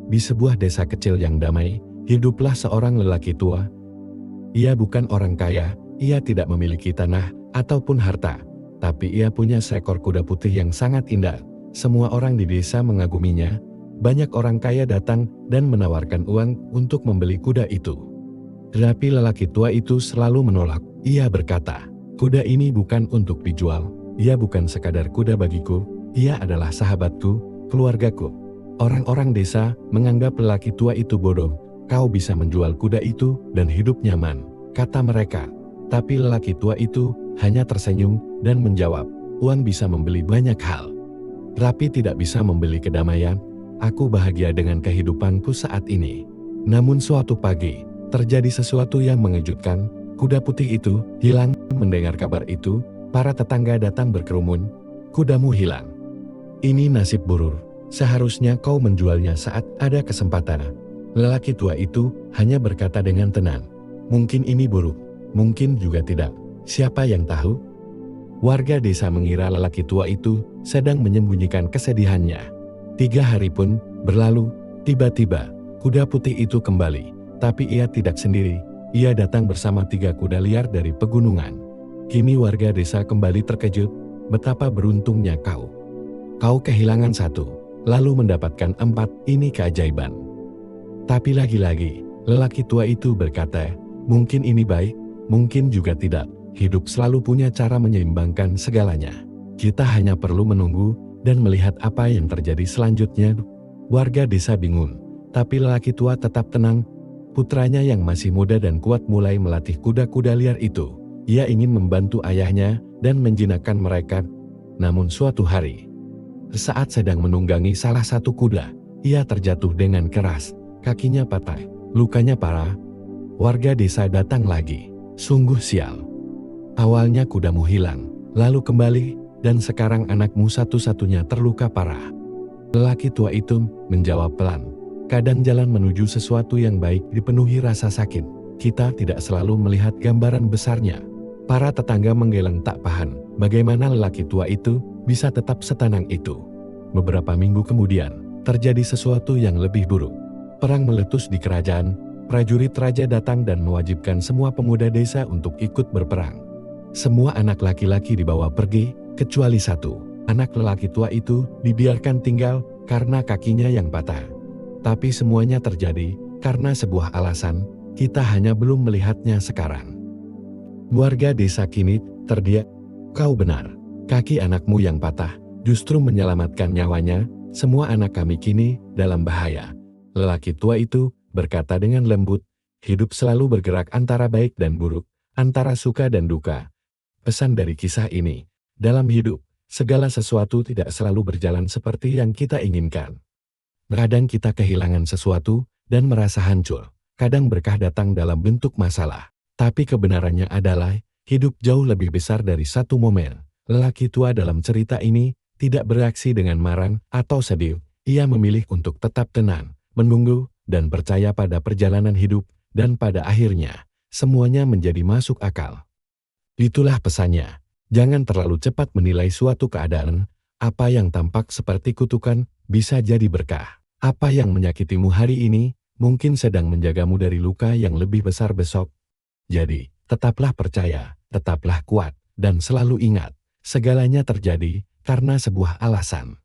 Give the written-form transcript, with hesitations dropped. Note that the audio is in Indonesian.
Di sebuah desa kecil yang damai, hiduplah seorang lelaki tua. Ia bukan orang kaya, ia tidak memiliki tanah ataupun harta, tapi ia punya seekor kuda putih yang sangat indah. Semua orang di desa mengaguminya. Banyak orang kaya datang dan menawarkan uang untuk membeli kuda itu. Tetapi lelaki tua itu selalu menolak. Ia berkata, "Kuda ini bukan untuk dijual. Ia bukan sekadar kuda bagiku. Ia adalah sahabatku, keluargaku." Orang-orang desa menganggap lelaki tua itu bodoh. "Kau bisa menjual kuda itu dan hidup nyaman," kata mereka. Tapi lelaki tua itu hanya tersenyum dan menjawab, "Uang bisa membeli banyak hal, tapi tidak bisa membeli kedamaian. Aku bahagia dengan kehidupanku saat ini." Namun suatu pagi, terjadi sesuatu yang mengejutkan. Kuda putih itu hilang. Mendengar kabar itu, para tetangga datang berkerumun. "Kudamu hilang. Ini nasib buruk. Seharusnya kau menjualnya saat ada kesempatan." Lelaki tua itu hanya berkata dengan tenang, "Mungkin ini buruk, mungkin juga tidak. Siapa yang tahu?" Warga desa mengira lelaki tua itu sedang menyembunyikan kesedihannya. 3 hari pun berlalu. Tiba-tiba, kuda putih itu kembali. Tapi ia tidak sendiri. Ia datang bersama 3 kuda liar dari pegunungan. Kini warga desa kembali terkejut. "Betapa beruntungnya kau. Kau kehilangan 1, lalu mendapatkan 4, ini keajaiban." Tapi lagi-lagi, lelaki tua itu berkata, "Mungkin ini baik, mungkin juga tidak. Hidup selalu punya cara menyeimbangkan segalanya. Kita hanya perlu menunggu dan melihat apa yang terjadi selanjutnya." Warga desa bingung, tapi lelaki tua tetap tenang. Putranya yang masih muda dan kuat mulai melatih kuda-kuda liar itu. Ia ingin membantu ayahnya dan menjinakkan mereka. Namun suatu hari, saat sedang menunggangi salah satu kuda, ia terjatuh dengan keras. Kakinya patah, lukanya parah. Warga desa datang lagi. "Sungguh sial. Awalnya kudamu hilang, lalu kembali, dan sekarang anakmu satu-satunya terluka parah." Lelaki tua itu menjawab pelan, "Kadang jalan menuju sesuatu yang baik dipenuhi rasa sakit. Kita tidak selalu melihat gambaran besarnya." Para tetangga menggeleng tak paham bagaimana lelaki tua itu bisa tetap setenang itu. Beberapa minggu kemudian, terjadi sesuatu yang lebih buruk. Perang meletus di kerajaan. Prajurit raja datang dan mewajibkan semua pemuda desa untuk ikut berperang. Semua anak laki-laki dibawa pergi, kecuali 1. Anak lelaki tua itu dibiarkan tinggal karena kakinya yang patah. Tapi semuanya terjadi karena sebuah alasan. Kita hanya belum melihatnya sekarang. Warga desa kini terdiam. "Kau benar. Kaki anakmu yang patah justru menyelamatkan nyawanya. Semua anak kami kini dalam bahaya." Lelaki tua itu berkata dengan lembut, "Hidup selalu bergerak antara baik dan buruk, antara suka dan duka." Pesan dari kisah ini, dalam hidup, segala sesuatu tidak selalu berjalan seperti yang kita inginkan. Kadang kita kehilangan sesuatu dan merasa hancur. Kadang berkah datang dalam bentuk masalah. Tapi kebenarannya adalah, hidup jauh lebih besar dari satu momen. Lelaki tua dalam cerita ini tidak bereaksi dengan marah atau sedih. Ia memilih untuk tetap tenang, menunggu, dan percaya pada perjalanan hidup, dan pada akhirnya, semuanya menjadi masuk akal. Itulah pesannya. Jangan terlalu cepat menilai suatu keadaan. Apa yang tampak seperti kutukan bisa jadi berkah. Apa yang menyakitimu hari ini mungkin sedang menjagamu dari luka yang lebih besar besok. Jadi, tetaplah percaya, tetaplah kuat, dan selalu ingat, segalanya terjadi karena sebuah alasan.